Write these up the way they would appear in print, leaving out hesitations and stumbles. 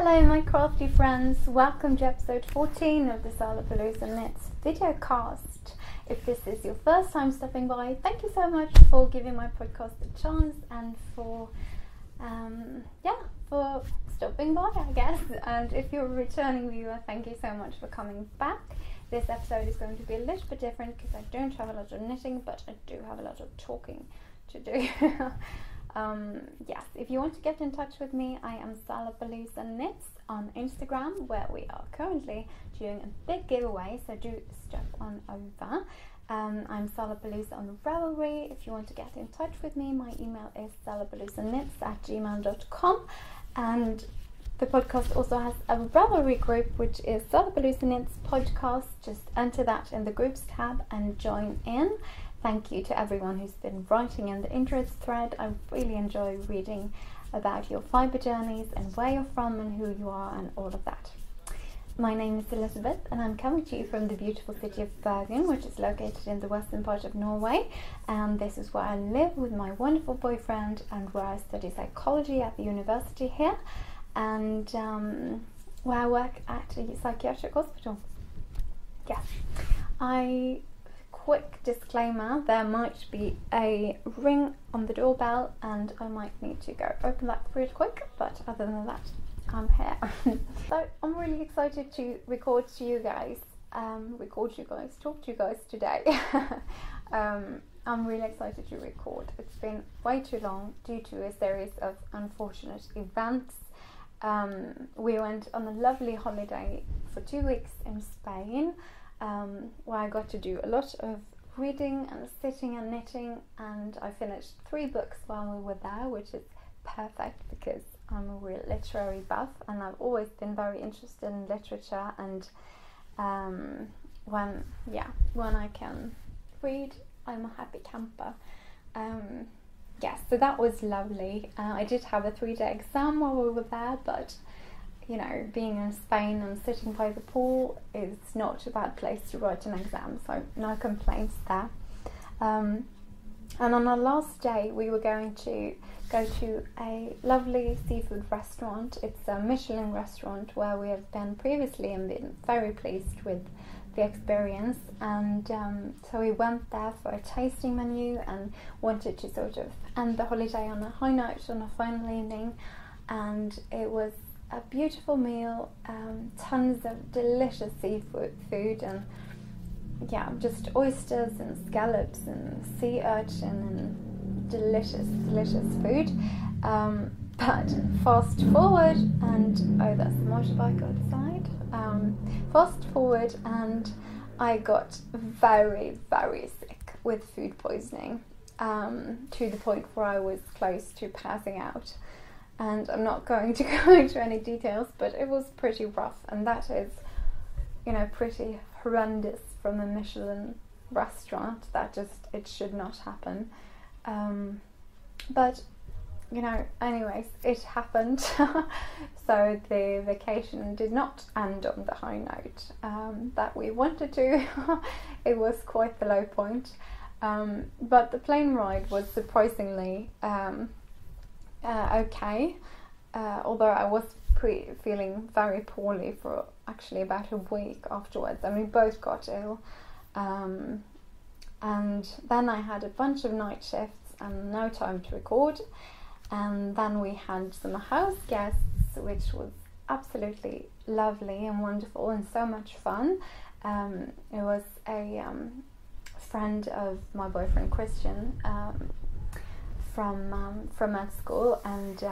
Hello my crafty friends, welcome to episode 14 of the Salapaloosa Knits videocast. If this is your first time stopping by, thank you so much for giving my podcast a chance and for stopping by, I guess. And if you're a returning viewer, thank you so much for coming back. This episode is going to be a little bit different because I don't have a lot of knitting, but I do have a lot of talking to do. Yes, if you want to get in touch with me, I am Salapaloosa Knits on Instagram, where we are currently doing a big giveaway, so do step on over. I'm Salapaloosa on Ravelry. If you want to get in touch with me, my email is salapaloosanknits@gmail.com, and the podcast also has a Ravelry group, which is Salapaloosa Knits Podcast. Just enter that in the groups tab and join in. Thank you to everyone who's been writing in the interest thread. I really enjoy reading about your fibre journeys and where you're from and who you are and all of that. My name is Elizabeth and I'm coming to you from the beautiful city of Bergen, which is located in the western part of Norway. And this is where I live with my wonderful boyfriend and where I study psychology at the university here, and where I work at a psychiatric hospital. Yes, quick disclaimer, there might be a ring on the doorbell and I might need to go open that pretty quick, but other than that, I'm here. So I'm really excited to talk to you guys today. I'm really excited to record. It's been way too long due to a series of unfortunate events. We went on a lovely holiday for 2 weeks in Spain, where I got to do a lot of reading and sitting and knitting, and I finished 3 books while we were there, which is perfect because I'm a real literary buff and I've always been very interested in literature, and when I can read, I'm a happy camper. Yes, so that was lovely. I did have a 3-day exam while we were there, but you know, being in Spain and sitting by the pool is not a bad place to write an exam, so no complaints there. And on our last day we were going to go to a lovely seafood restaurant. It's a Michelin restaurant where we have been previously and been very pleased with the experience, and so we went there for a tasting menu and wanted to sort of end the holiday on a high note, on a final evening, and it was a beautiful meal, tons of delicious seafood and just oysters and scallops and sea urchin and delicious food. But fast forward and that's the motorbike outside. Fast forward and I got very, very sick with food poisoning, to the point where I was close to passing out. And I'm not going to go into any details, but it was pretty rough, and that is, you know, pretty horrendous from a Michelin restaurant. It should not happen. But, you know, anyways, it happened. So the vacation did not end on the high note that we wanted to. It was quite the low point. But the plane ride was surprisingly okay, although I was feeling very poorly for actually about a week afterwards, and we both got ill, and then I had a bunch of night shifts and no time to record, and then we had some house guests, which was absolutely lovely and wonderful and so much fun. It was a friend of my boyfriend Christian, from med school, and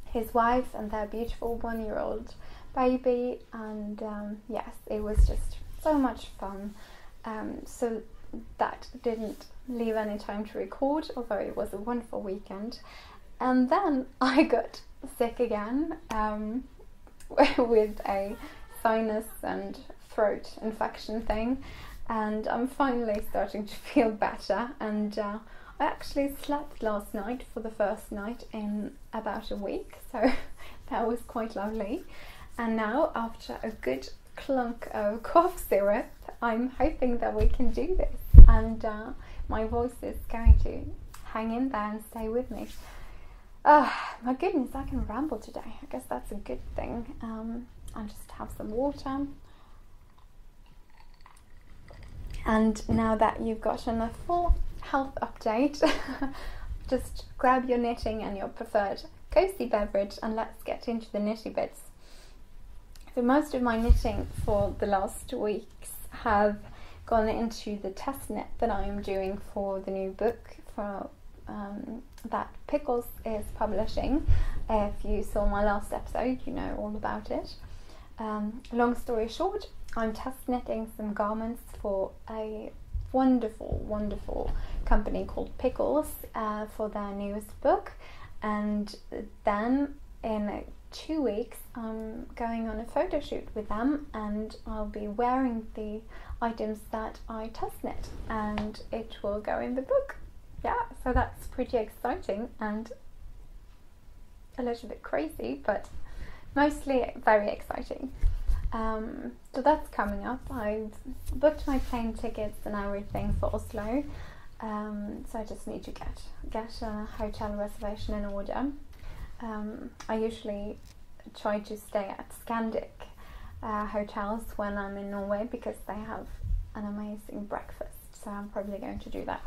his wife and their beautiful 1-year-old baby, and yes, it was just so much fun. So that didn't leave any time to record, although it was a wonderful weekend. And then I got sick again, with a sinus and throat infection thing, and I'm finally starting to feel better, and I actually slept last night for the first night in about a week, so that was quite lovely. And now, after a good clunk of cough syrup, I'm hoping that we can do this, and my voice is going to hang in there and stay with me. Oh my goodness, I can ramble today. I guess that's a good thing. I'll just have some water. And now that you've gotten a full health update, just grab your knitting and your preferred cozy beverage and let's get into the nitty bits. So most of my knitting for the last weeks have gone into the test knit that I am doing for the new book for that Pickles is publishing. If you saw my last episode, you know all about it. Long story short, I'm test knitting some garments for a wonderful company called Pickles for their newest book, and then in 2 weeks I'm going on a photo shoot with them and I'll be wearing the items that I test knit and it will go in the book. Yeah, so that's pretty exciting and a little bit crazy, but mostly very exciting. So that's coming up. I've booked my plane tickets and everything for Oslo, so I just need to get a hotel reservation in order. I usually try to stay at Scandic hotels when I'm in Norway because they have an amazing breakfast, so I'm probably going to do that.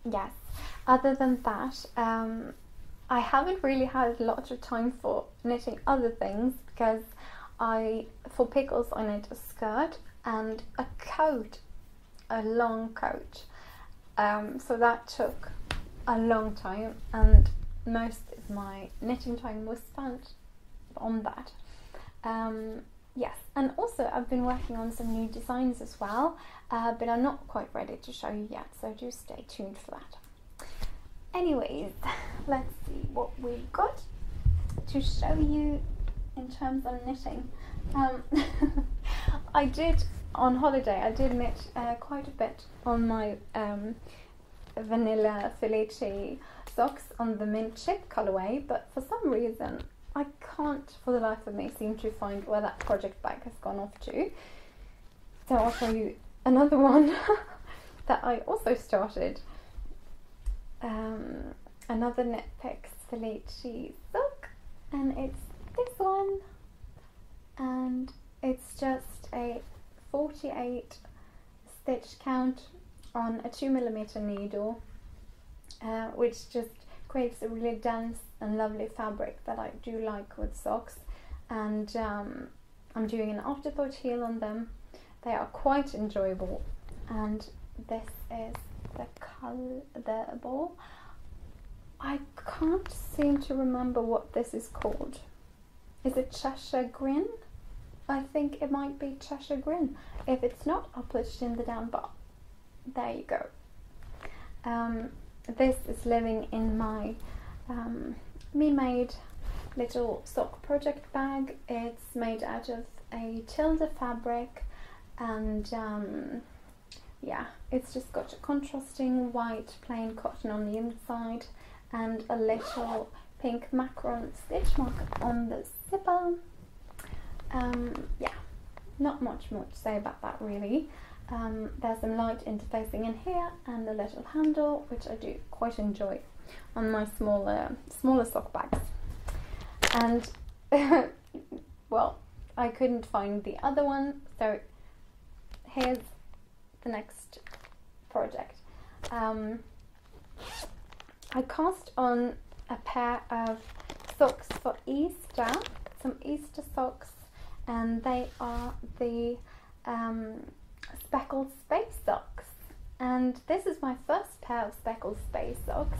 Yes, other than that, I haven't really had a lot of time for knitting other things because for Pickles I knit a skirt and a coat, a long coat, so that took a long time and most of my knitting time was spent on that. Yes, and also I've been working on some new designs as well, but I'm not quite ready to show you yet, so do stay tuned for that. Anyways, let's see what we've got to show you in terms of knitting. I did, on holiday, I did knit quite a bit on my vanilla Felici socks on the mint chip colorway, but for some reason I can't for the life of me seem to find where that project bag has gone off to. So I'll show you another one that I also started. Another Knit Picks Felici sock, and it's this one, and it's just a 48 stitch count on a 2mm needle, which just creates a really dense and lovely fabric that I do like with socks. And I'm doing an afterthought heel on them. They are quite enjoyable, and this is the ball. I can't seem to remember what this is called. Is it Cheshire Grin? I think it might be Cheshire Grin. If it's not, I'll put it in the down bar. There you go. This is living in my me-made little sock project bag. It's made out of a tilde fabric, and yeah, it's just got a contrasting white plain cotton on the inside and a little pink macaron stitch mark on the zipper. Yeah, not much more to say about that really. There's some light interfacing in here and a little handle, which I do quite enjoy on my smaller sock bags. And well, I couldn't find the other one, so here's the next project. I cast on a pair of socks for Easter, some Easter socks, and they are the speckled space socks, and this is my first pair of speckled space socks,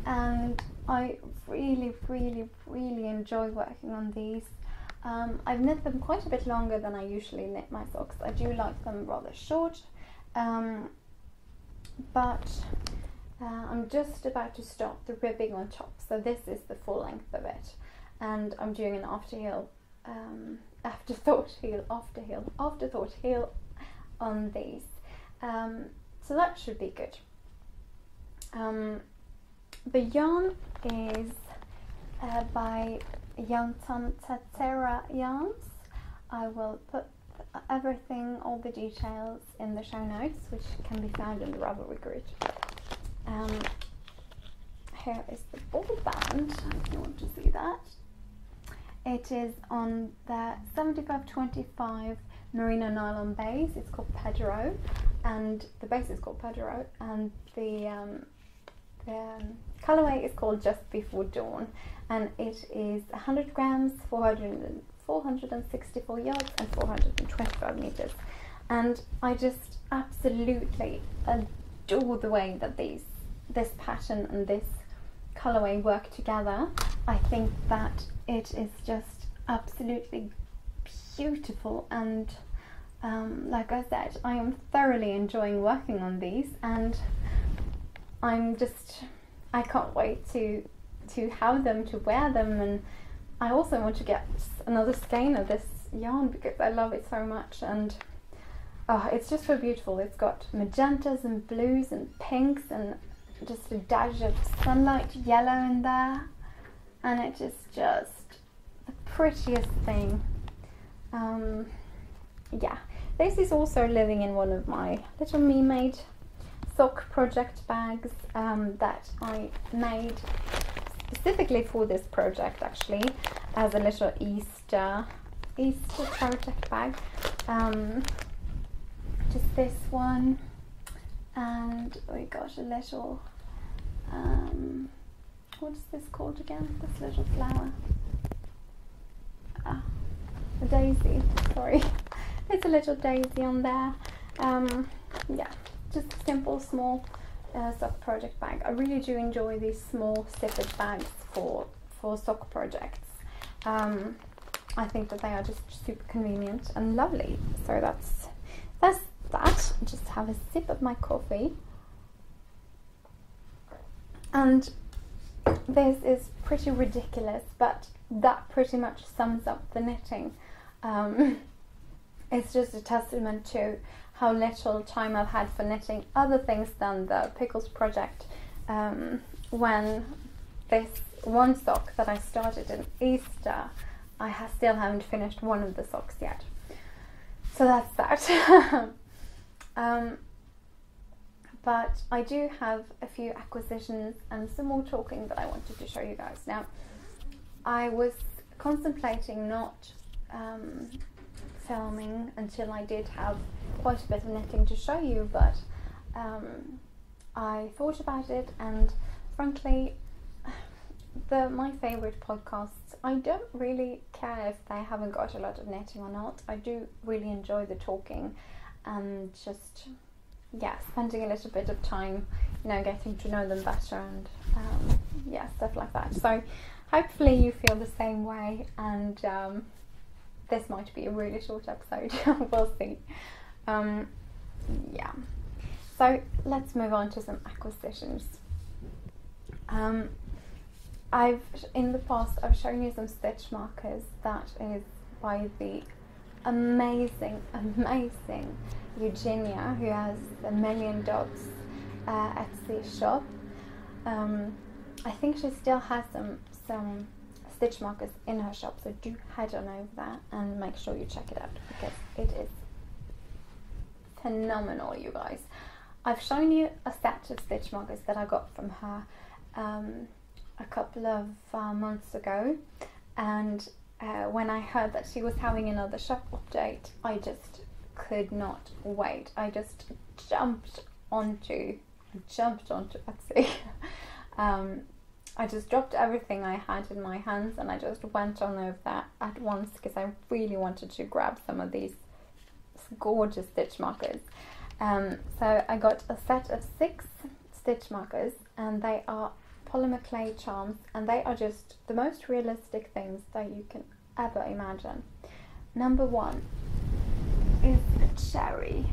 and I really enjoy working on these. I've knit them quite a bit longer than I usually knit my socks. I do like them rather short, but I'm just about to stop the ribbing on top, so this is the full length of it, and I'm doing an afterthought heel on these, so that should be good. The yarn is by Youngton Tatera Yarns. I will put everything, all the details in the show notes, which can be found in the Ravelry group. here is the ball band, if you want to see that. It is on the 7525 merino nylon base. It's called Pedro, and the base is called Pedro, and the colorway is called Just Before Dawn, and it is 100 grams, 464 yards, and 425 meters. And I just absolutely adore the way that this pattern and this colorway work together. I think that it is just absolutely beautiful, and like I said, I am thoroughly enjoying working on these, and I can't wait to have them, to wear them. And I also want to get another skein of this yarn because I love it so much, and it's just so beautiful. It's got magentas and blues and pinks and just a dash of sunlight yellow in there, and it is just the prettiest thing. Yeah, this is also living in one of my little me-made sock project bags that I made specifically for this project, actually, as a little Easter project bag. Just this one, and we got a little what's this called again? This little flower, a daisy. Sorry, it's a little daisy on there. Yeah, just a simple small sock project bag. I really do enjoy these small zippered bags for sock projects. I think that they are just super convenient and lovely. So that's that. Just have a sip of my coffee, and this is pretty ridiculous, but that pretty much sums up the knitting. It's just a testament to how little time I've had for knitting other things than the pickles project, when this one sock that I started in Easter, I still haven't finished one of the socks yet. So that's that. But I do have a few acquisitions and some more talking that I wanted to show you guys. Now, I was contemplating not filming until I did have quite a bit of knitting to show you, but I thought about it, and frankly, my favourite podcasts, I don't really care if they haven't got a lot of knitting or not. I do really enjoy the talking and just, yeah, spending a little bit of time, you know, getting to know them better, and yeah, stuff like that. So hopefully you feel the same way, and this might be a really short episode. We'll see. Yeah, so let's move on to some acquisitions. In the past I've shown you some stitch markers that is by the amazing Eugenia, who has the Million Dots Etsy shop. I think she still has some stitch markers in her shop, so do head on over there and make sure you check it out, because it is phenomenal, you guys. I've shown you a set of stitch markers that I got from her a couple of months ago, and when I heard that she was having another shop update, I just could not wait. I just jumped onto Etsy. I just dropped everything I had in my hands and I just went on over that at once, because I really wanted to grab some of these gorgeous stitch markers. So I got a set of 6 stitch markers, and they are polymer clay charms, and they are just the most realistic things that you can ever imagine. Number 1 is a cherry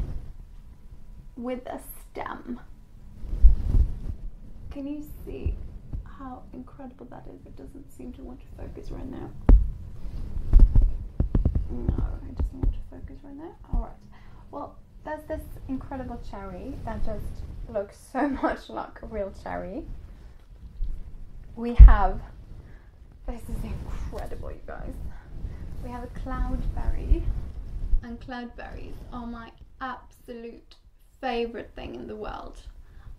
with a stem. Can you see how incredible that is? It doesn't seem to want to focus right now. No, it doesn't want to focus right now. Alright, well, there's this incredible cherry that just looks so much like a real cherry. We have, this is incredible, you guys. We have a cloudberry, and cloudberries are my absolute favorite thing in the world.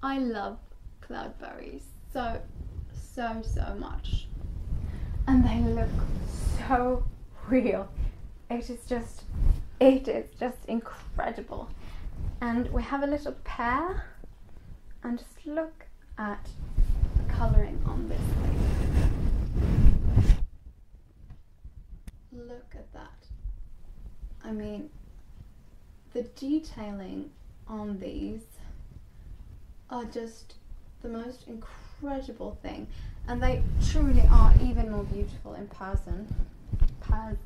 I love cloudberries so so much, and they look so real. It is just incredible. And we have a little pair, and just look at the colouring on this thing. Look at that. I mean, the detailing on these are just the most incredible thing, and they truly are even more beautiful in person. I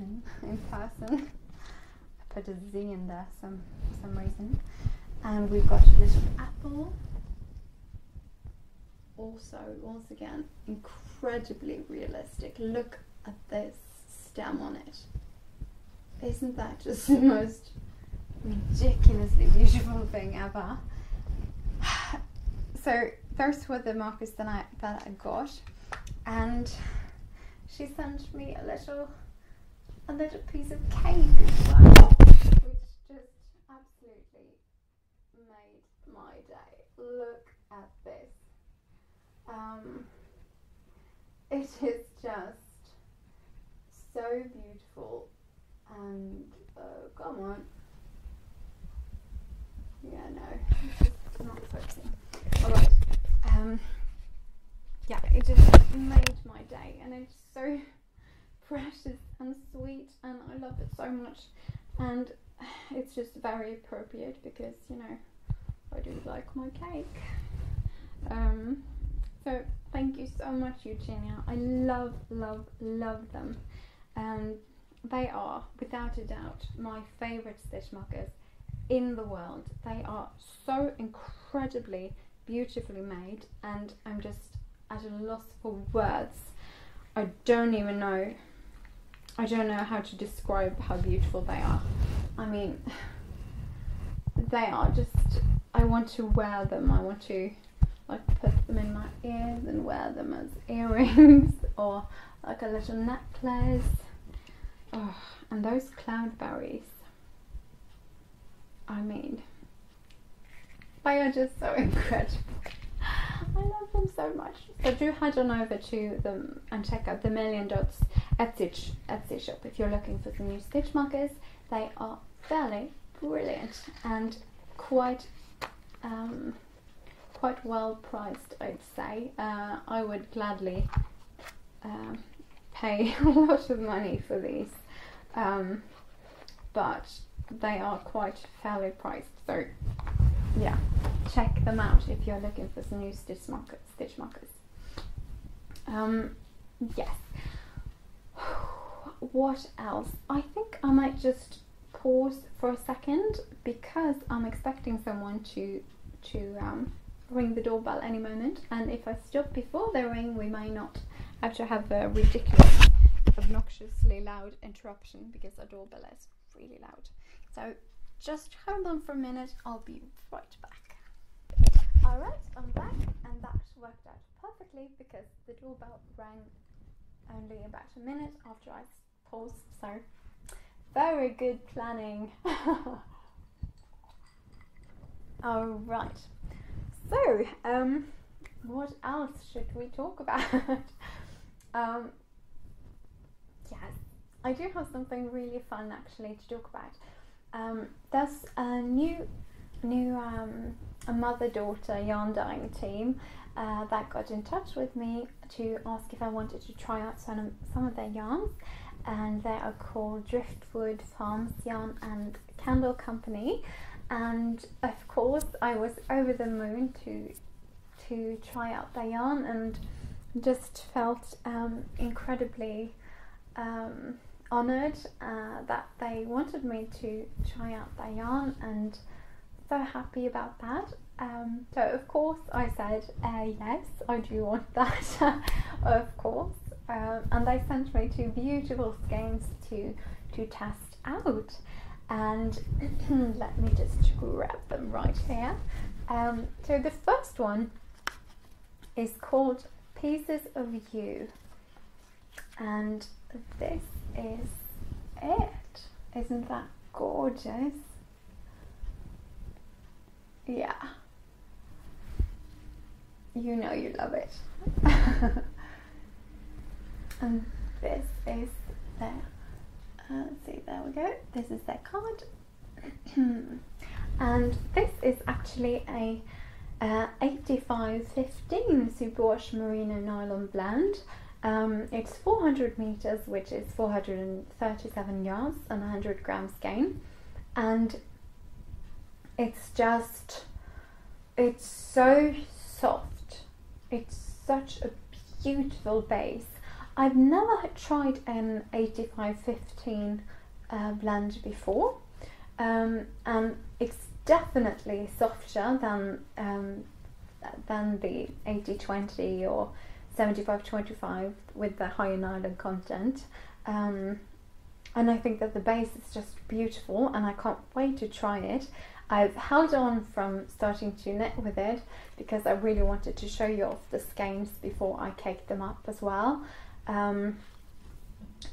put a Z in there for some reason. And we've got a little apple. Also, once again, incredibly realistic. Look at this stem on it. Isn't that just the most ridiculously beautiful thing ever? So those were the markers that I got, and she sent me a little piece of cake as well, which just absolutely made my day. Look at this. It is just so beautiful, and come on. Yeah, no, it's not focusing. Alright. Yeah, it just made my day, and it's so precious and sweet, and I love it so much, and it's just very appropriate because, you know, I do like my cake. So thank you so much, Eugenia. I love them, and they are without a doubt my favorite stitch markers in the world. They are so incredibly beautifully made, and I'm just at a loss for words. I don't know how to describe how beautiful they are. I mean, they are just, I want to wear them. I want to like put them in my ears and wear them as earrings or like a little necklace. Oh, and those cloudberries, I mean, they are just so incredible. I love them so much. So do head on over to them and check out the Million Dots Etsy shop if you're looking for some new stitch markers. They are fairly brilliant and quite well priced, I'd say. I would gladly pay a lot of money for these, but they are quite fairly priced. So yeah, check them out if you're looking for some new stitch markers. Yes. What else? I think I might just pause for a second because I'm expecting someone to ring the doorbell any moment, and if I stop before they ring, we may not have to have a ridiculous, obnoxiously loud interruption because our doorbell is really loud. So just hold on for a minute, I'll be right back. Alright, I'm back, and that worked out perfectly because the doorbell rang only about a minute after I paused, so very good planning. Alright, so what else should we talk about? Yes, I do have something really fun actually to talk about. There's a new a mother-daughter yarn dyeing team that got in touch with me to ask if I wanted to try out some of their yarns, and they are called Driftwood Farms Yarn and Candle Company, and of course I was over the moon to try out their yarn, and just felt incredibly honoured that they wanted me to try out their yarn, and so happy about that. So of course I said yes, I do want that. Of course, and they sent me 2 beautiful skeins to test out, and let me just grab them right here. So the first one is called Pieces of You, and this is it. Isn't that gorgeous? Yeah, you know you love it. And this is their, let's see, there we go, this is their card. And this is actually a 8515 superwash merino nylon blend. It's 400 meters, which is 437 yards and 100 grams skein, and it's so soft. It's such a beautiful base. I've never tried an 8515 blend before, and it's definitely softer than the 8020 or 7525 with the higher nylon content, and I think that the base is just beautiful, and I can't wait to try it. I've held on from starting to knit with it because I really wanted to show you off the skeins before I caked them up as well,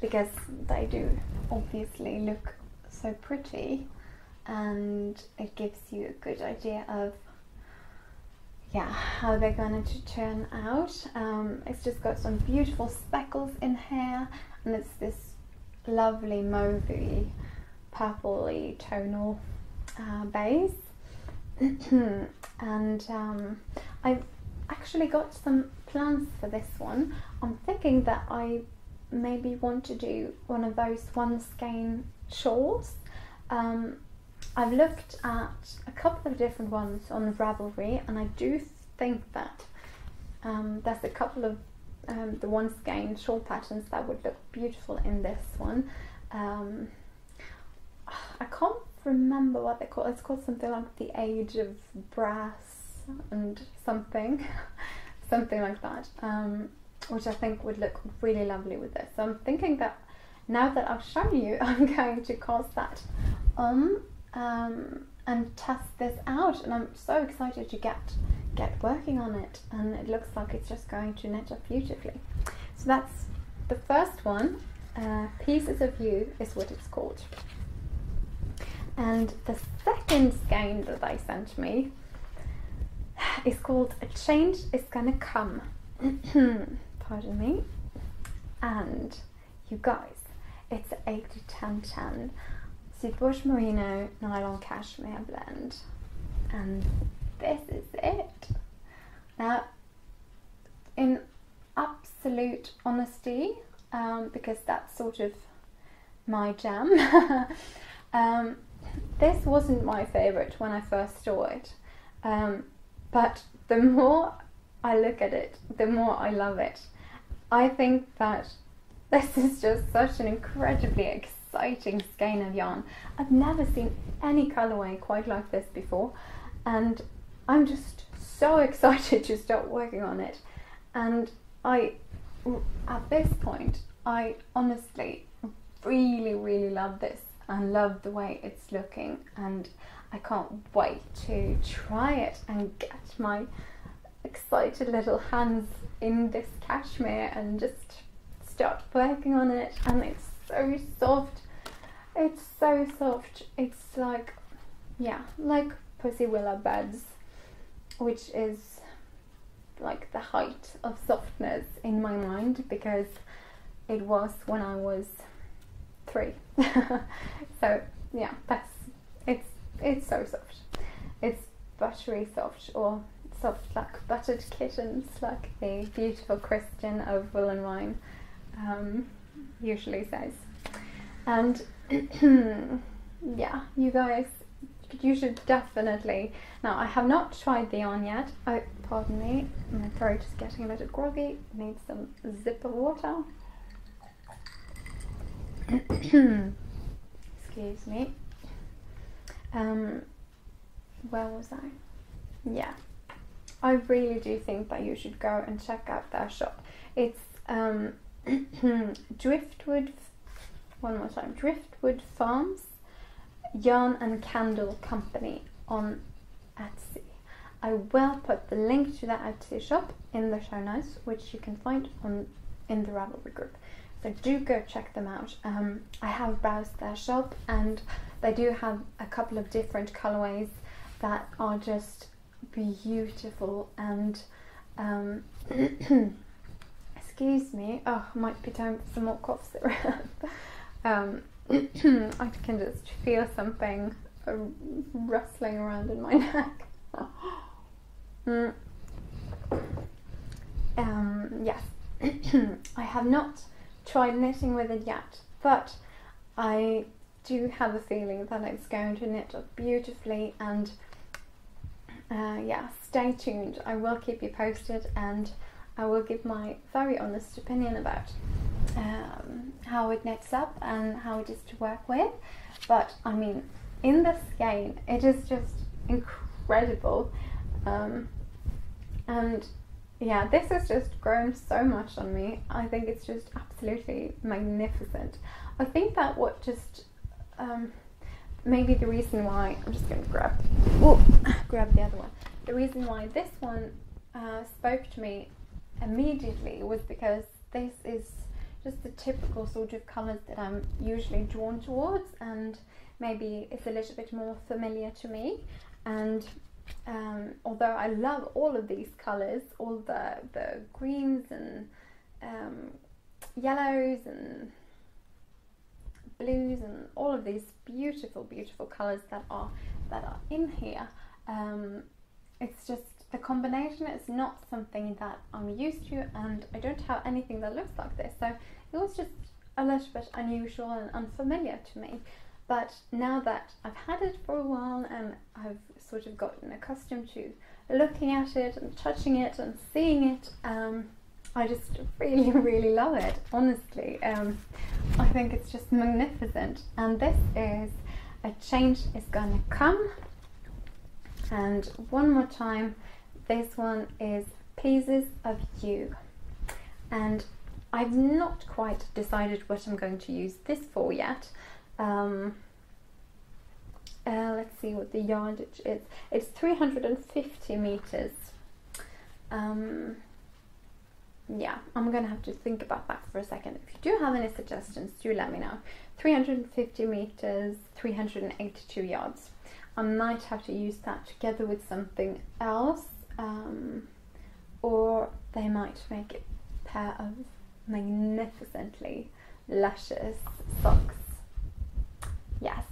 because they do obviously look so pretty, and it gives you a good idea of how they're going to turn out. It's just got some beautiful speckles in here, and it's this lovely mauvey purpley tonal base. And I've actually got some plans for this one. I'm thinking that I maybe want to do one of those one skein shawls. I've looked at a couple of different ones on Ravelry, and I do think that there's a couple of the one skein shawl patterns that would look beautiful in this one. I can't remember what they're called. It's called something like the Age of Brass and something like that, which I think would look really lovely with this. So I'm thinking that now that I've shown you, I'm going to cast that on and test this out, and I'm so excited to get working on it, and it looks like it's just going to knit up beautifully. So that's the first one. Pieces of You is what it's called. And the second skein that they sent me is called A Change Is Gonna Come. Pardon me. And you guys, it's 80-10-10 superwash merino nylon cashmere blend, and this is it. Now, in absolute honesty, because that's sort of my jam, this wasn't my favourite when I first saw it, but the more I look at it, the more I love it. I think that this is just such an incredibly exciting skein of yarn. I've never seen any colourway quite like this before, and I'm just so excited to start working on it. And at this point, I honestly really love this and love the way it's looking, and I can't wait to try it and get my excited little hands in this cashmere and just start working on it. And it's so soft. It's so soft. It's like, like pussy willow buds, which is like the height of softness in my mind, because it was when I was 3. So yeah, it's so soft. It's buttery soft, or soft like buttered kittens, like the beautiful Christian of Wool and Wine usually says. And yeah, you guys, you should definitely. Now, I have not tried the yarn yet. Oh, pardon me, my throat is getting a little groggy. Need some zip of water. Excuse me. Where was I? Yeah, I really do think that you should go and check out their shop. It's Driftwood. One more time, Driftwood Farms Yarn and Candle Company on Etsy. I will put the link to that Etsy shop in the show notes, which you can find in the Ravelry group. So do go check them out. I have browsed their shop, and they do have a couple of different colorways that are just beautiful, and excuse me. Oh, might be time for some more cough syrup. I can just feel something rustling around in my neck. Yes. I have not tried knitting with it yet, but I do have a feeling that it's going to knit up beautifully, and yeah, stay tuned. I will keep you posted, and I will give my very honest opinion about how it knits up and how it is to work with. But I mean, in the skein, it is just incredible, and yeah, this has just grown so much on me. I think it's just absolutely magnificent. I think that what just maybe the reason why, I'm just going to grab the other one. The reason why this one spoke to me immediately was because this is just the typical sort of colours that I'm usually drawn towards, and maybe it's a little bit more familiar to me. And although I love all of these colours, all the greens and yellows and blues and all of these beautiful colours that are in here, it's just the combination is not something that I'm used to, and I don't have anything that looks like this, so it was just a little bit unusual and unfamiliar to me. But now that I've had it for a while and I've sort of gotten accustomed to looking at it and touching it and seeing it, I just really love it, honestly. I think it's just magnificent, and this is A Change Is Gonna Come. And one more time, this one is Pieces of You, and I've not quite decided what I'm going to use this for yet. Let's see what the yardage is. It's 350 meters. Yeah, I'm gonna have to think about that for a second. If you do have any suggestions, do let me know. 350 meters, 382 yards. I might have to use that together with something else, or they might make a pair of magnificently luscious socks. Yes,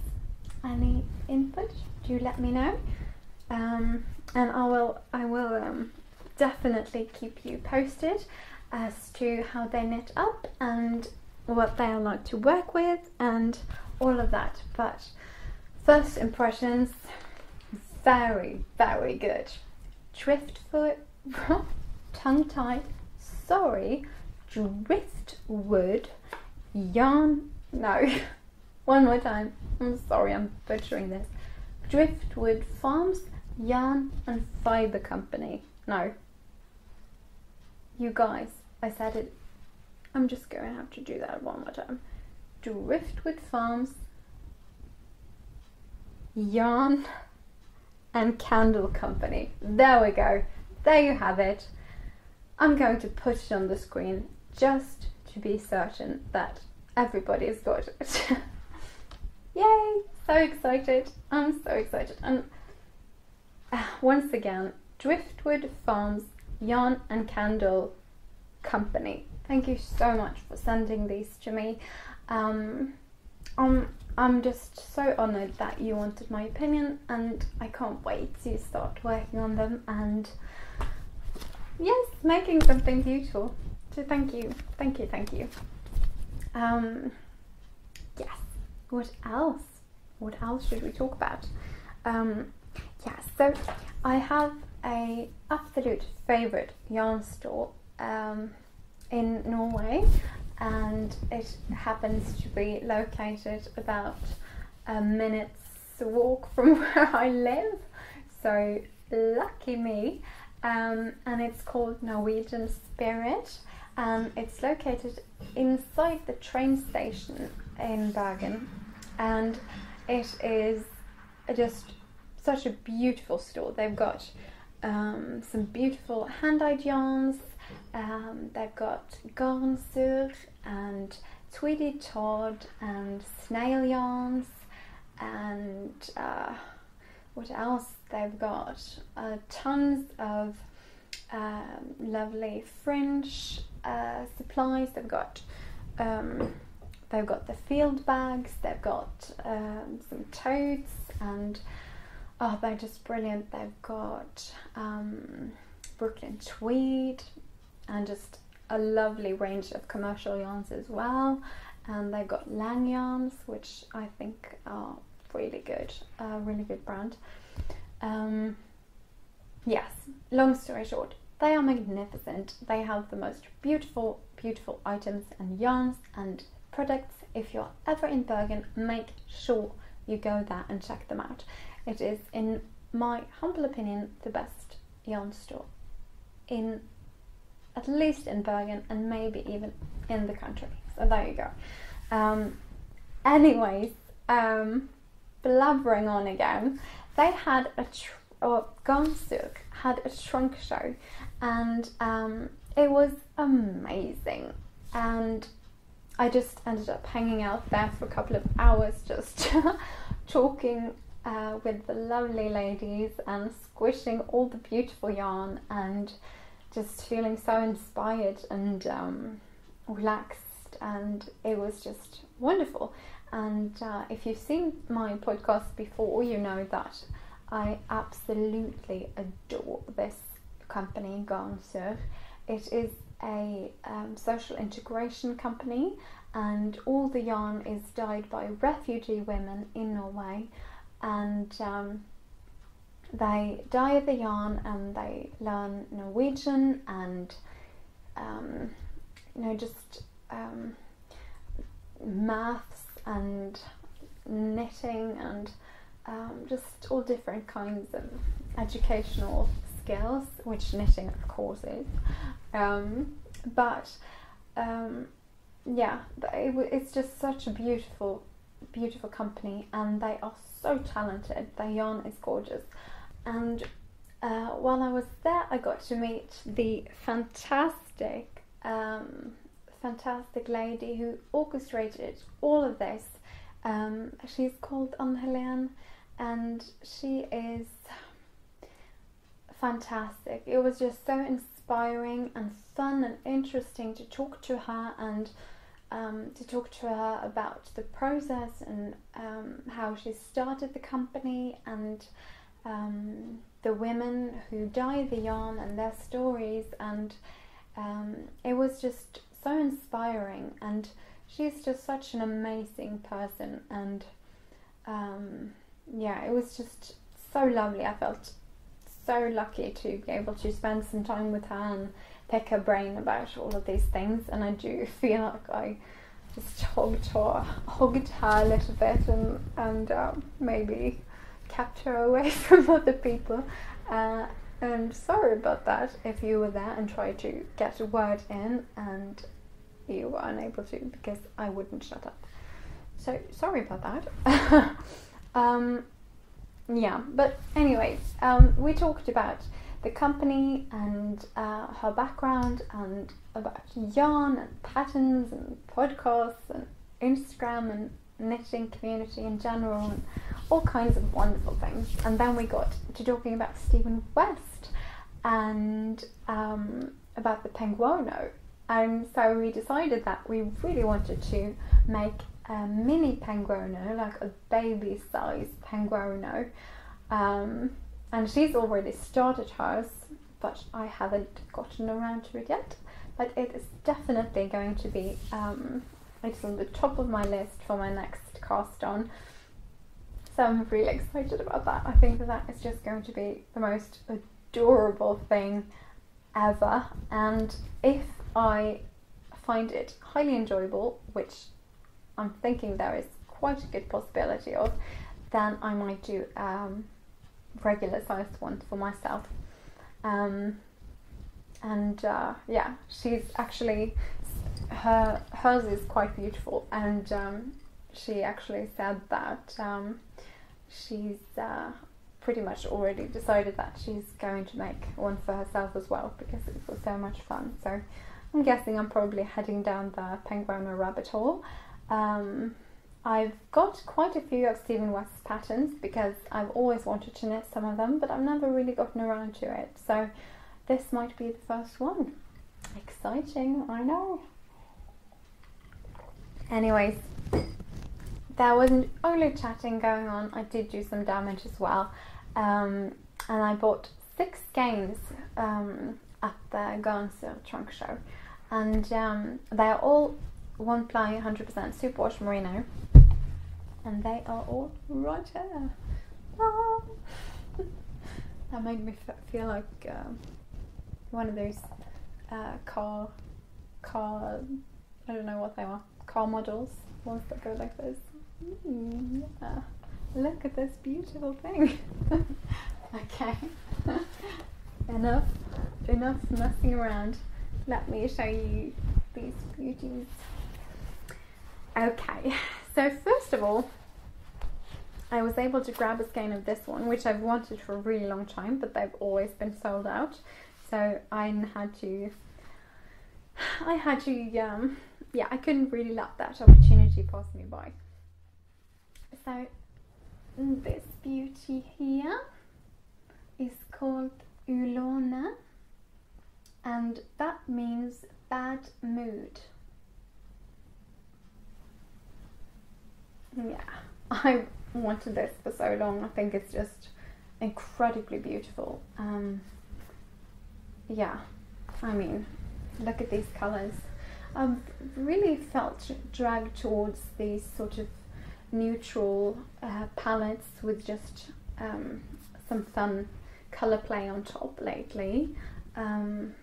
any input, do let me know, and I will definitely keep you posted as to how they knit up and what they are like to work with and all of that. But first impressions, very good. Driftwood, tongue-tied, sorry, driftwood yarn, no, one more time, I'm sorry, I'm butchering this. Driftwood Farms Yarn and Fibre Company. No, you guys, I said it, I'm just going to have to do that one more time. Driftwood Farms Yarn and Candle Company. There we go, there you have it. I'm going to put it on the screen just to be certain that everybody's got it. Yay, so excited, I'm so excited. And once again, Driftwood Farms Yarn and Candle Company, thank you so much for sending these to me. I'm just so honoured that you wanted my opinion, and I can't wait to start working on them and yes, making something beautiful. So thank you. Yes, what else should we talk about? Yeah, so I have a absolute favourite yarn store in Norway, and it happens to be located about a minute's walk from where I live, so lucky me. And it's called Norwegian Spirit, and it's located inside the train station in Bergen, and it is just such a beautiful store. They've got some beautiful hand-dyed yarns, they've got garnsur and Tweedy Todd and snail yarns, and what else? They've got tons of lovely fringe supplies. They've got the field bags, they've got some totes, and oh, they're just brilliant. They've got Brooklyn tweed and just a lovely range of commercial yarns as well. And they've got Lang yarns, which I think are really good, really good brand. Yes, long story short, they are magnificent. They have the most beautiful items and yarns and products. If you're ever in Bergen, make sure you go there and check them out. It is, in my humble opinion, the best yarn store at least in Bergen, and maybe even in the country. So there you go. Anyways, blabbering on again. They had Garnsuk had a trunk show, and it was amazing. And I just ended up hanging out there for a couple of hours, just talking with the lovely ladies and squishing all the beautiful yarn, and just feeling so inspired and relaxed, and it was just wonderful. And if you've seen my podcast before, you know that I absolutely adore this company, Garnsuk. It is a social integration company, and all the yarn is dyed by refugee women in Norway, and they dye the yarn and they learn Norwegian and just maths and knitting and just all different kinds of educational skills, which knitting of course is. It's just such a beautiful company, and they are so talented. Their yarn is gorgeous. And while I was there, I got to meet the fantastic lady who orchestrated all of this. She's called Anne-Helene, and she is fantastic. It was just so inspiring and fun and interesting to talk to her, and about the process and how she started the company, and the women who dye the yarn and their stories, and it was just so inspiring. And she's just such an amazing person, and it was just so lovely. I felt so lucky to be able to spend some time with her and pick her brain about all of these things, and I do feel like I just hogged her a little bit and maybe kept her away from other people. And sorry about that if you were there and tried to get a word in and you were unable to, because I wouldn't shut up. So sorry about that. But anyways, we talked about the company and her background, and about yarn and patterns and podcasts and Instagram and knitting community in general, and all kinds of wonderful things. And then we got to talking about Stephen West and about the penguono. And so we decided that we really wanted to make a mini penguono, like a baby size penguono. And she's already started hers, but I haven't gotten around to it yet. But it is definitely going to be, it's on the top of my list for my next cast on. So I'm really excited about that. I think that is just going to be the most adorable thing ever. And if I find it highly enjoyable, which I'm thinking there is quite a good possibility of, then I might do regular sized one for myself. She's actually, hers is quite beautiful, and she actually said that she's pretty much already decided that she's going to make one for herself as well, because it was so much fun. So I'm guessing I'm probably heading down the penguono rabbit hole. I've got quite a few of Stephen West's patterns, because I've always wanted to knit some of them, but I've never really gotten around to it. So this might be the first one. Exciting, I know. Anyways, there wasn't only chatting going on, I did do some damage as well. And I bought 6 games at the Ganser trunk show. And they're all 1-ply 100% superwash merino. And they are all right here. Ah. That made me feel like one of those car, I don't know what they are, car models, ones that go like this. Yeah. Look at this beautiful thing. Okay, enough messing around. Let me show you these beauties. Okay, so first of all, I was able to grab a skein of this one, which I've wanted for a really long time, but they've always been sold out. So I had to, yeah, I couldn't really let that opportunity pass me by. So this beauty here is called Ulone, and that means bad mood. Yeah, I wanted this for so long. I think it's just incredibly beautiful. Yeah, I mean, look at these colors. I've really felt dragged towards these sort of neutral palettes with just some fun color play on top lately, and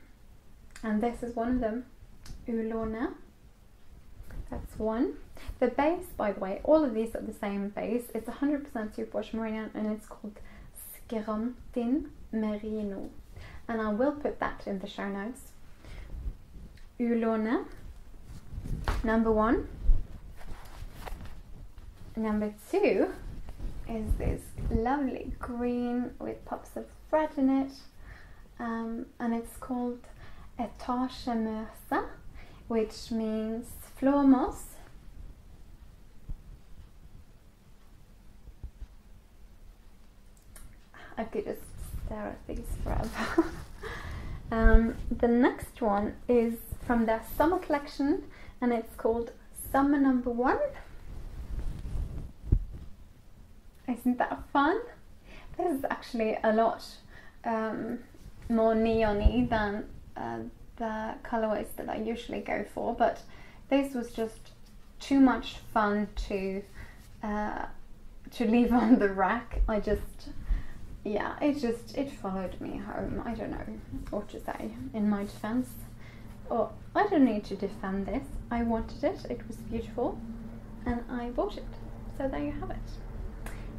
this is one of them, Ulone. That's one. The base, by the way, all of these are the same base. It's 100% superwash merino, and it's called Skerantin Merino, and I will put that in the show notes. Ulone, number 1. Number 2 is this lovely green with pops of red in it, and it's called Etasjemøse, which means floor moss. I could just stare at these forever. The next one is from their summer collection, and it's called Summer Number 1. Isn't that fun? This is actually a lot more neon-y than the colorways that I usually go for, but this was just too much fun to leave on the rack. Yeah, it followed me home. I don't know what to say in my defense. Oh, I don't need to defend this. I wanted it, it was beautiful, and I bought it. So there you have it.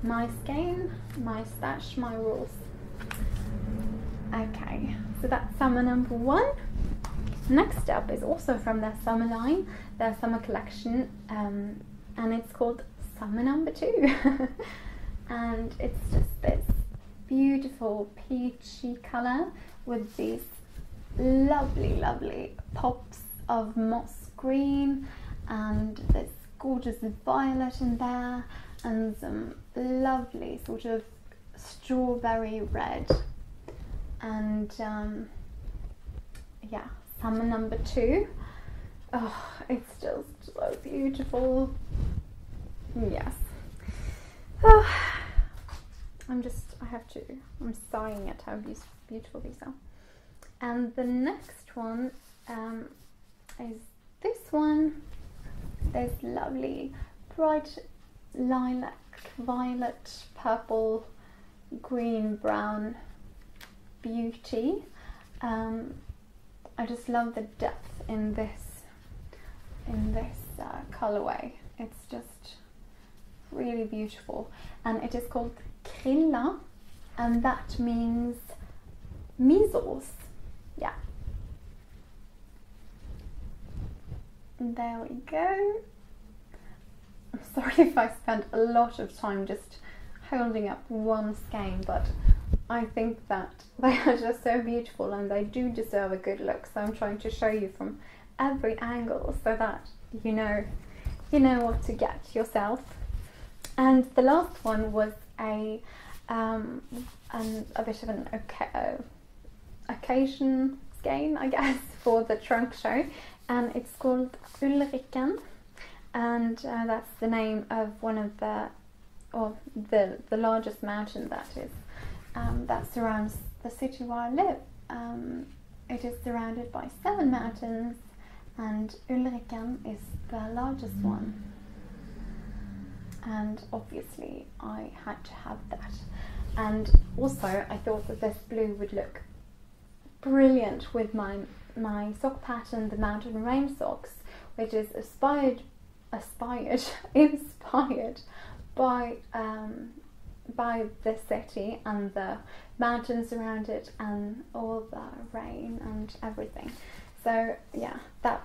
My skein, my stash, my rules. Okay, so that's summer number 1. Next up is also from their summer line, their summer collection, and it's called Summer Number 2. And it's just this beautiful peachy colour with these lovely pops of moss green, and this gorgeous violet in there, and some lovely sort of strawberry red, and yeah, Summer Number 2. Oh, it's just so beautiful. Yes. Oh, I'm sighing at how beautiful these are. And the next one is this one, this lovely bright lilac, violet, purple, green, brown beauty. I just love the depth in this colorway. It's just really beautiful, and it is called Krilla, and that means measles. Yeah. There we go. I'm sorry if I spent a lot of time just holding up one skein, but I think that they are just so beautiful and they do deserve a good look, so I'm trying to show you from every angle so that you know what to get yourself. And the last one was a bit of an occasion skein, I guess, for the trunk show, and it's called Ulriken, and that's the name of one of the largest mountain that is that surrounds the city where I live. It is surrounded by 7 mountains, and Ulriken is the largest one. And obviously I had to have that. And also I thought that this blue would look brilliant with my sock pattern, the mountain rain socks, which is inspired by the city and the mountains around it and all the rain and everything. So yeah, that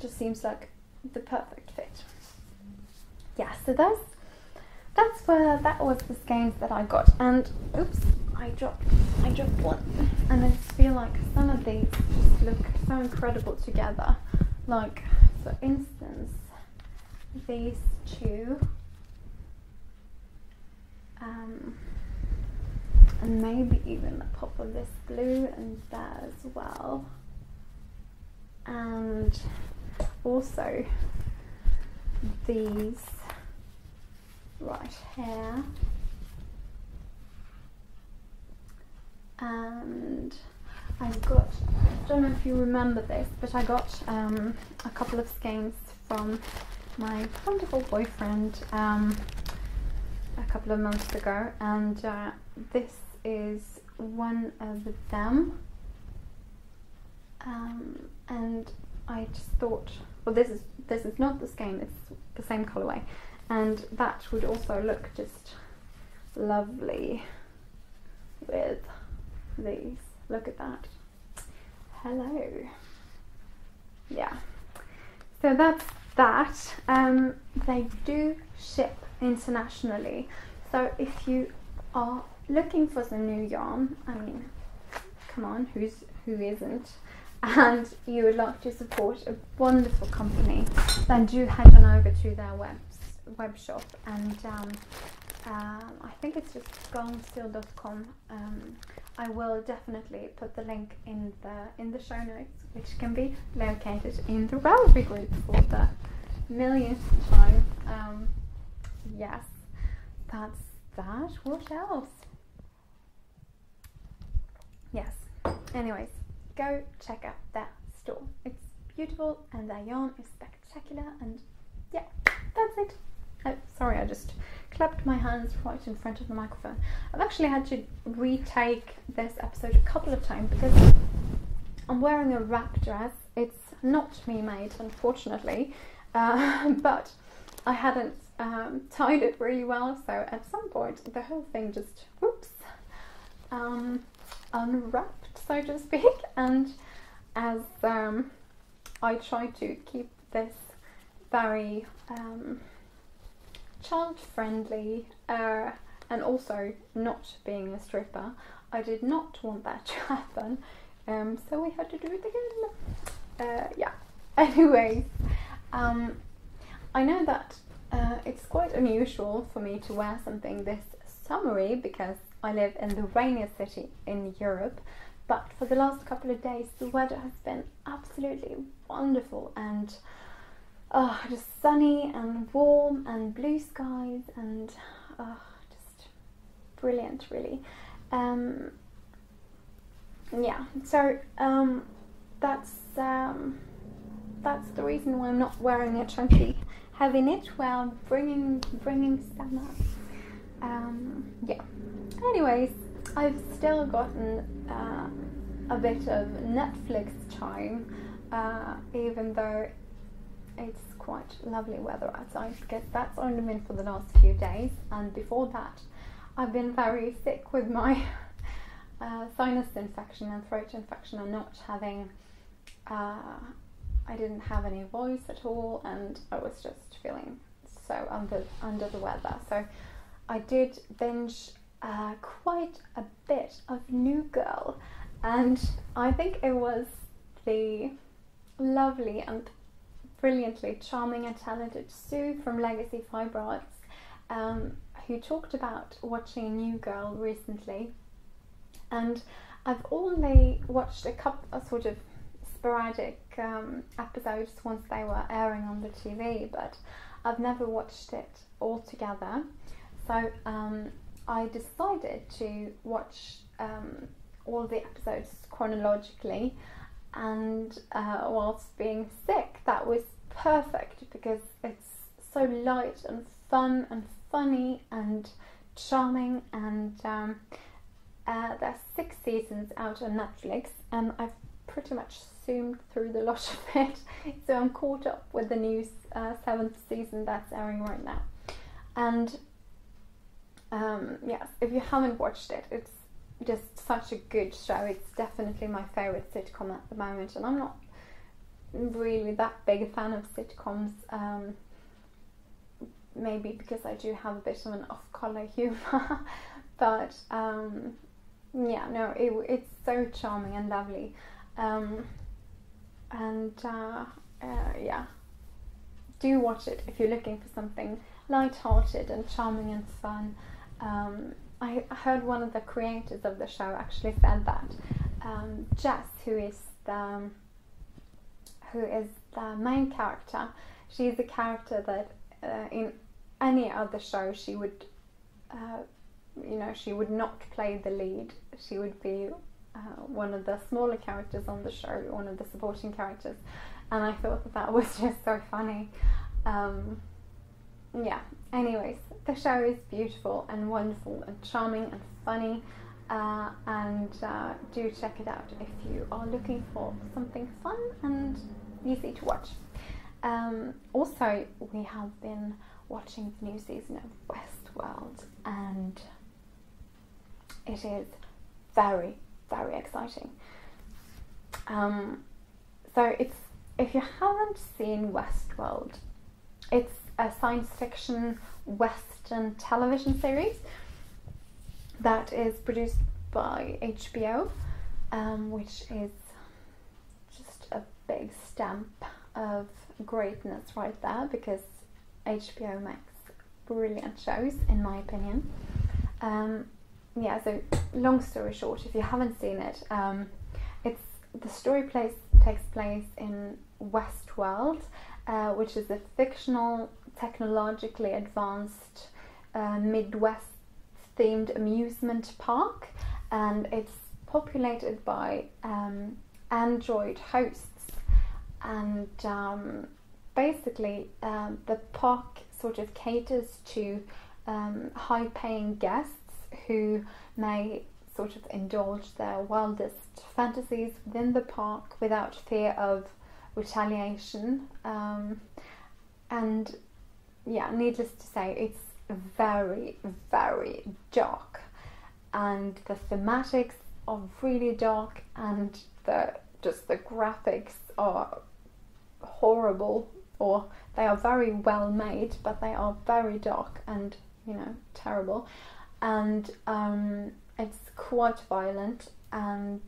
just seems like the perfect fit. Yeah, so that was the skeins that I got. And oops, I dropped one, and I just feel like some of these just look so incredible together. Like, for instance, these two, and maybe even a pop of this blue and that as well, and also these right here, and I don't know if you remember this, but I got a couple of skeins from my wonderful boyfriend a couple of months ago, and this is one of them, and I just thought, well, this is not the skein, it's the same colorway, and that would also look just lovely with these. Look at that. Hello. Yeah, so that's that. They do ship internationally, so if you are looking for some new yarn, I mean, come on, who isn't, and you would like to support a wonderful company, then do head on over to their web shop, and I think it's just garnsteel.com. I will definitely put the link in the show notes, which can be located in the Ravelry group for the millionth time. Yes, that's that. What else? Yes. Anyways, go check out that store. It's beautiful and their yarn is spectacular, and yeah, that's it. Oh, sorry, I just clapped my hands right in front of the microphone. I've actually had to retake this episode a couple of times because I'm wearing a wrap dress. It's not me made, unfortunately, but I hadn't tied it really well, so at some point the whole thing just whoops unwrapped, so to speak. And as I try to keep this very child-friendly and also not being a stripper, I did not want that to happen, so we had to do it again. Yeah, anyways, I know that it's quite unusual for me to wear something this summery because I live in the rainiest city in Europe, but for the last couple of days the weather has been absolutely wonderful, and just sunny and warm and blue skies, and just brilliant, really. Yeah, so that's the reason why I'm not wearing a chunky heavy knit while bringing summer. Yeah. Anyways, I've still gotten a bit of Netflix time, even though it's quite lovely weather outside, because that's only been for the last few days, and before that I've been very sick with my sinus infection and throat infection, and not having I didn't have any voice at all, and I was just feeling so under the weather. So I did binge quite a bit of New Girl, and I think it was the lovely and brilliantly charming and talented Sue from Legacy Fibre Arts who talked about watching New Girl recently, and I've only watched a couple of sort of sporadic episodes once they were airing on the TV, but I've never watched it all together. So I decided to watch all the episodes chronologically, and whilst being sick, that was perfect because it's so light and fun and funny and charming, and there's 6 seasons out on Netflix, and I've pretty much zoomed through the lot of it, so I'm caught up with the new 7th season that's airing right now. And yes, if you haven't watched it, it's just such a good show. It's definitely my favourite sitcom at the moment, and I'm not really that big a fan of sitcoms, maybe because I do have a bit of an off-colour humour, but yeah, no, it's so charming and lovely, yeah, do watch it if you're looking for something light-hearted and charming and fun. I heard one of the creators of the show actually said that Jess, who is the main character, she's a character that in any other show she would she would not play the lead. She would be one of the smaller characters on the show, one of the supporting characters, and I thought that was just so funny. Yeah, anyways, the show is beautiful and wonderful and charming and funny, and do check it out if you are looking for something fun and easy to watch. Also, we have been watching the new season of Westworld, and it is very, very exciting. So if you haven't seen Westworld, it's a science fiction Western television series that is produced by HBO, which is just a big stamp of greatness right there, because HBO makes brilliant shows, in my opinion. Yeah, so long story short, if you haven't seen it, the story takes place in Westworld, which is a fictional, technologically advanced Midwest themed amusement park, and it's populated by android hosts, and basically the park sort of caters to high paying guests who may sort of indulge their wildest fantasies within the park without fear of retaliation, and yeah, needless to say, it's very, very dark, and the thematics are really dark, and the graphics are horrible, or they are very well made, but they are very dark and terrible, and it's quite violent, and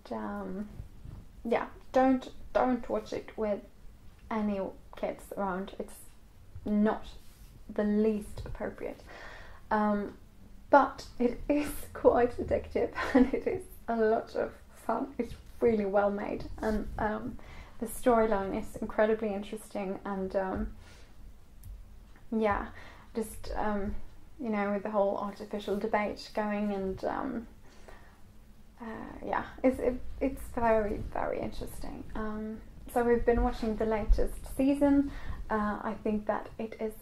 yeah, don't watch it with any kids around. It's not the least appropriate, but it is quite addictive, and it is a lot of fun. It's really well made, and the storyline is incredibly interesting, and yeah, just with the whole artificial debate going, and yeah, it's very, very interesting. So we've been watching the latest season. I think that it is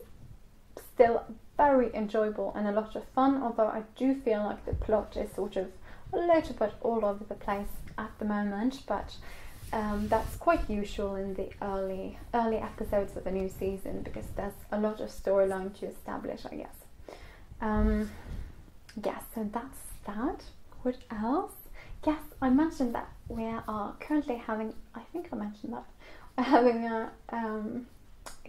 still very enjoyable and a lot of fun, although I do feel like the plot is sort of a little bit all over the place at the moment, but that's quite usual in the early episodes of a new season, because there's a lot of storyline to establish, I guess. Yes, so that's that. What else? Yes, I mentioned that we are currently having, I think I mentioned that, we're having a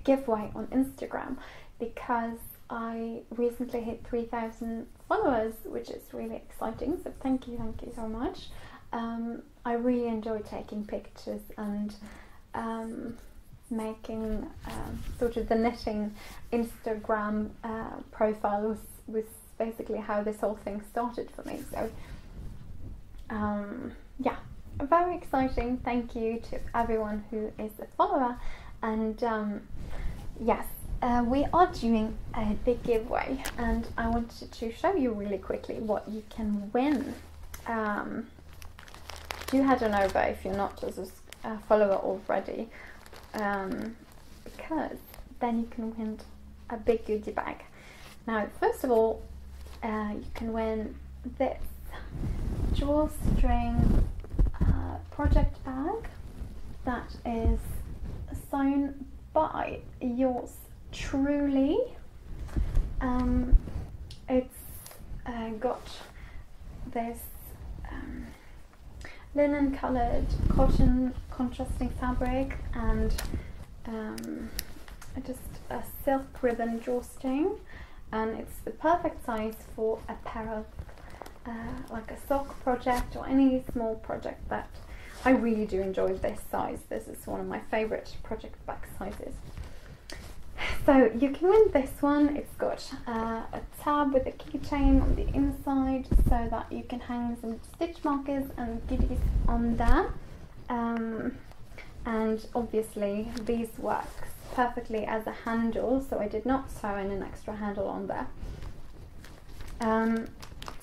giveaway on Instagram, because I recently hit 3,000 followers, which is really exciting, so thank you so much. I really enjoy taking pictures and making sort of the knitting Instagram profile was basically how this whole thing started for me. So yeah, very exciting. Thank you to everyone who is a follower, and yes, we are doing a big giveaway, and I wanted to show you really quickly what you can win. Do head on over if you're not as a follower already, because then you can win a big goodie bag. Now, first of all, you can win this drawstring project bag that is sewn by yours truly. It's got this linen coloured cotton contrasting fabric and just a silk ribbon drawstring, and it's the perfect size for a pair of like a sock project or any small project. That I really do enjoy this size. This is one of my favourite project bag sizes. So you can win this one. It's got a tab with a keychain on the inside so that you can hang some stitch markers and goodies on there. And obviously these works perfectly as a handle, so I did not sew in an extra handle on there.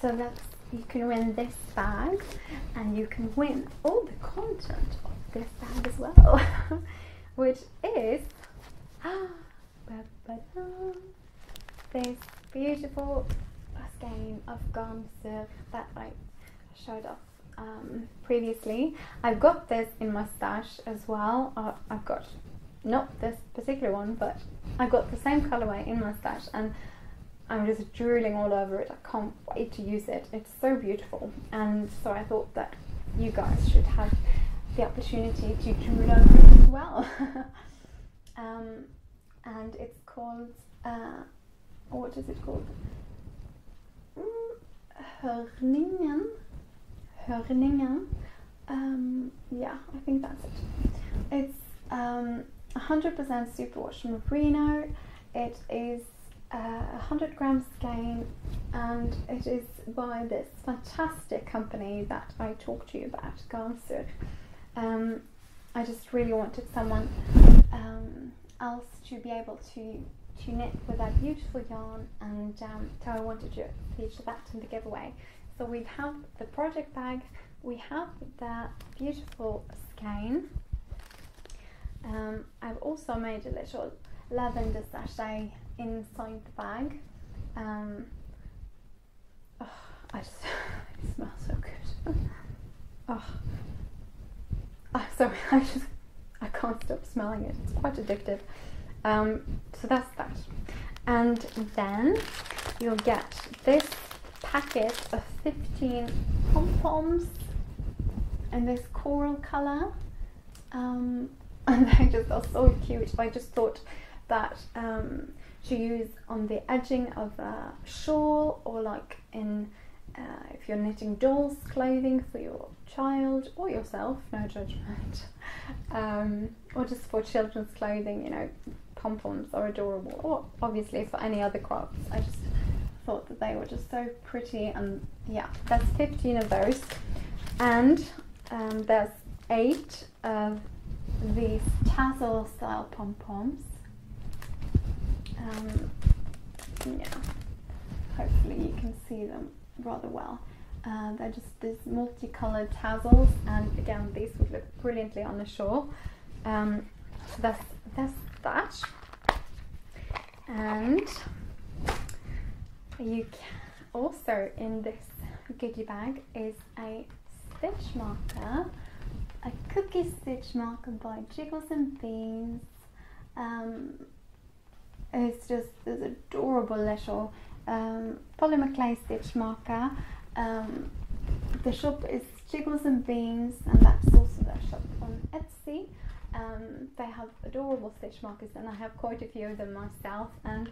So that's, you can win this bag, and you can win all the content of this bag as well, which is this beautiful skein of garn silk that I showed off previously. I've got this in my stash as well. I've got not this particular one, but I got the same colorway in my stash, and I'm just drooling all over it. I can't wait to use it. It's so beautiful, and so I thought that you guys should have the opportunity to drool over it as well. And it's called, what is it called? Hörningen. Yeah, I think that's it. It's 100% superwash merino. It is 100 grams skein, and it is by this fantastic company that I talked to you about, Garnsur. I just really wanted someone else to be able to knit with that beautiful yarn, and so I wanted to feature that in the giveaway. So we have the project bag, we have the beautiful skein. I've also made a little lavender sachet inside the bag. Oh, it smells so good. Sorry, I can't stop smelling it. It's quite addictive. So that's that. And then you'll get this packet of 15 pom-poms in this coral colour. And they just are so cute. I just thought that to use on the edging of a shawl, or like in if you're knitting dolls clothing for your child or yourself, no judgment, or just for children's clothing, you know, pom-poms are adorable, or obviously for any other crafts. I just thought that they were just so pretty, and yeah, that's 15 of those. And there's 8 of these tassel style pom-poms. Yeah, hopefully you can see them rather well. They're just these multicolored tassels, and again, these would look brilliantly on the shawl. So that's that. And you can also, in this goodie bag, is a stitch marker, a cookie stitch marker by Jiggles and Beans. It's just this adorable little polymer clay stitch marker. The shop is Jiggles and Beans, and that's also their shop on Etsy. They have adorable stitch markers, and I have quite a few of them myself, and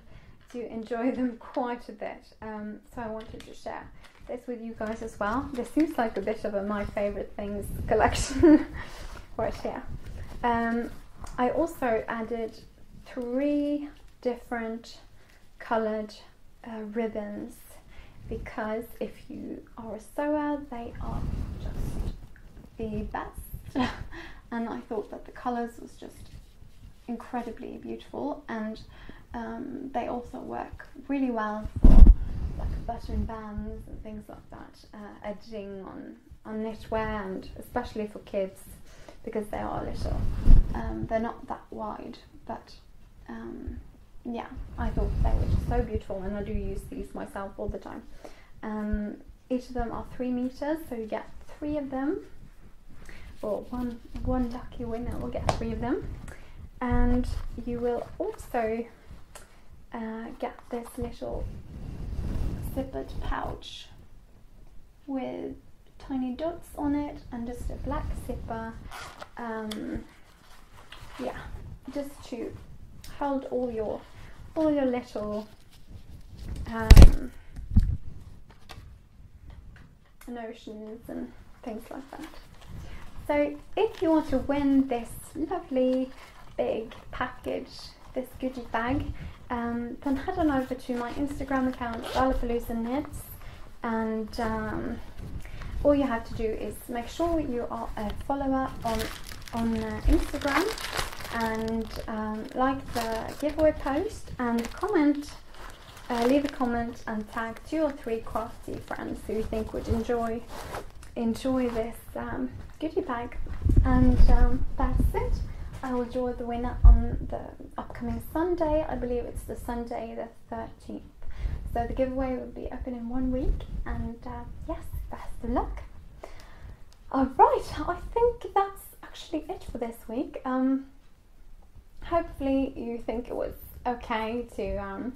do enjoy them quite a bit. So I wanted to share this with you guys as well. This seems like a bit of a my favorite things collection right here. I also added 3 different colored ribbons, because if you are a sewer, they are just the best. And I thought that the colours was just incredibly beautiful, and they also work really well for like button bands and things like that, editing on knitwear, and especially for kids because they are little. They're not that wide, but yeah, I thought they were just so beautiful, and I do use these myself all the time. Each of them are 3 meters, so you get 3 of them, or one lucky winner will get 3 of them. And you will also get this little zippered pouch with tiny dots on it and just a black zipper. Yeah, just to hold all your little notions and things like that. So if you want to win this lovely big package, this goodie bag, then head on over to my Instagram account, Salapaloosa Knits, and all you have to do is make sure you are a follower on Instagram, and like the giveaway post, and comment, leave a comment and tag 2 or 3 crafty friends who you think would enjoy this goodie bag, and that's it. I will draw the winner on the upcoming Sunday. I believe it's the Sunday the 13th. So the giveaway will be open in 1 week, and yes, best of luck. Alright, I think that's actually it for this week. Hopefully you think it was okay to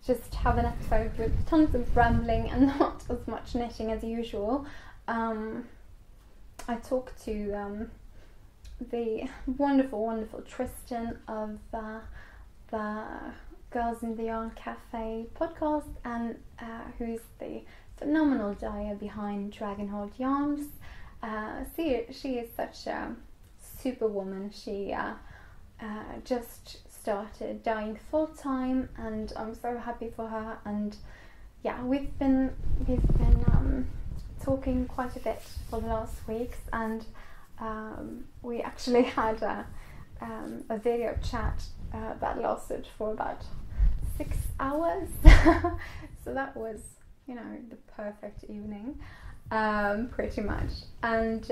just have an episode with tons of rambling and not as much knitting as usual. I talked to the wonderful Tristan of the Girls in the Yarn Cafe podcast, and who's the phenomenal dyer behind Dragonhold Yarns. She is such a superwoman. She just started dyeing full time, and I'm so happy for her. And yeah, we've been talking quite a bit for the last weeks, and we actually had a video chat that lasted for about 6 hours. So that was, you know, the perfect evening, pretty much. And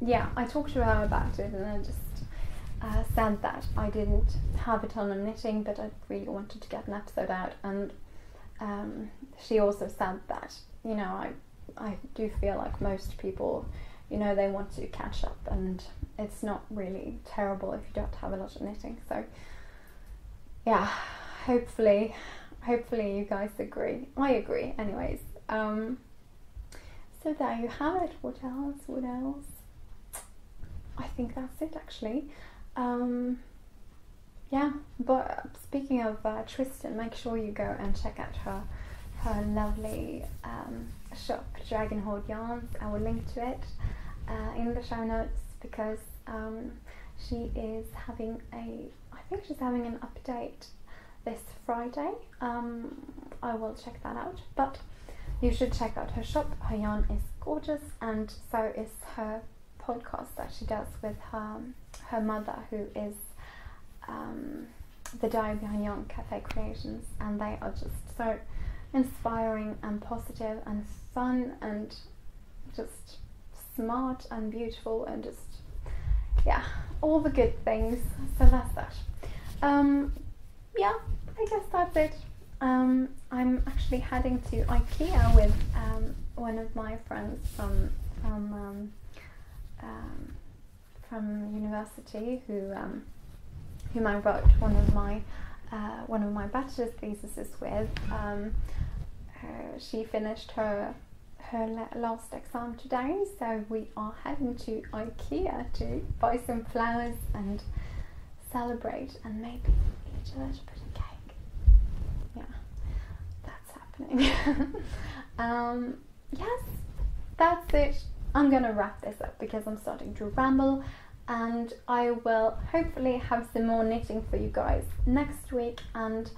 yeah, I talked to her about it, and I just said that I didn't have a ton of knitting, but I really wanted to get an episode out. And she also said that, you know, I do feel like most people, you know, they want to catch up, and it's not really terrible if you don't have a lot of knitting. So yeah, hopefully you guys agree. I agree anyways. So there you have it. What else? I think that's it actually. Yeah, but speaking of Tristan, make sure you go and check out her lovely shop, Dragonhold Yarns. I will link to it in the show notes, because she is having she's having an update this Friday. I will check that out, but you should check out her shop. Her yarn is gorgeous, and so is her podcast that she does with her mother, who is the dyer behind Yarn Cafe Creations, and they are just so inspiring and positive and fun and just smart and beautiful, and just, yeah, all the good things. So that's that. Yeah, I guess that's it. I'm actually heading to IKEA with one of my friends from university, whom I wrote one of my bachelor's theses with. She finished her last exam today, so we are heading to IKEA to buy some flowers and celebrate, and maybe eat a little bit of cake. Yeah, that's happening. Yes, that's it. I'm gonna wrap this up because I'm starting to ramble, and I will hopefully have some more knitting for you guys next week. And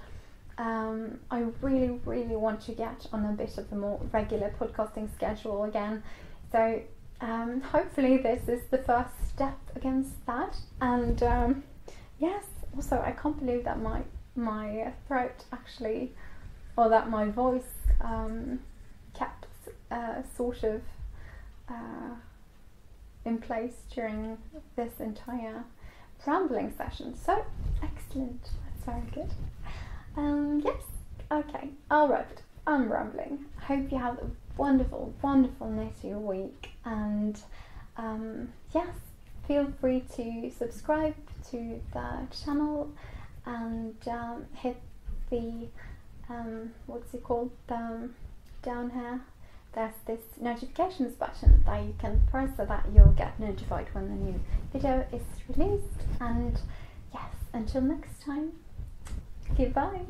I really want to get on a bit of a more regular podcasting schedule again. So hopefully this is the first step against that. And yes, also I can't believe that my throat actually, or that my voice kept sort of in place during this entire rambling session. So excellent, that's very good. Yes, okay, all right, I'm rambling. I hope you have a wonderful, wonderful knitting week, and yes, feel free to subscribe to the channel and hit the what's it called, down here there's this notifications button that you can press so that you'll get notified when the new video is released. And yes, until next time, goodbye.